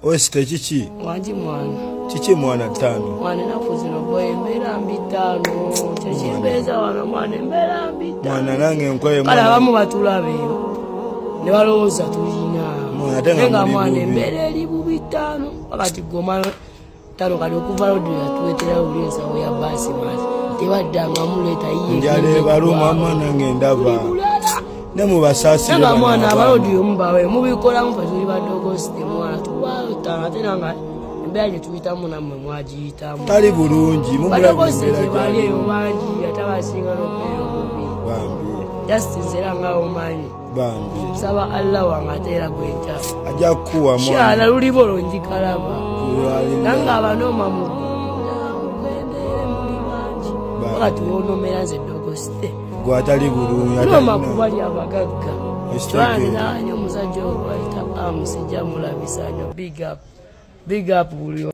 Oyesite kiki? Wanji mwana. Kiki mwana 5? Mwana nakuzino boy mbera mbi 5. Kyekibeza wano mwana mbera mbi 5. Mwana nange nkwaye mwana. Kala bamu batulabe. Ne balowooza tulina. Nenga mwana mbera eri bubi 5. Wakati goma 5 kali okuva lodi yatuwetera ulinza oya basi mwana. Tebaddanga muleta yiye. Njale baluma mwana ng'endaba. Ne mubasasira bana mwana abalodi ombawe mubikola mfa tuli badogo site mwana tuwata atena nga mbyaje tuyita muna mwe mwajiyitamu tali bulungi mubulago site bali obangi atabasinga n'okubeera obubi bambi jasitizera nga omanyi bambi saba Allah wangatera gwenta ajja kuwa mwana kyala luli bolongi kalaba nanga abanoma mu gwendere muli bangi wakati wonomera nze dogo site gwatali bulungi noma kubali abagagga twani nanyo musajja owaita amusijja mulabisa nyo big up buli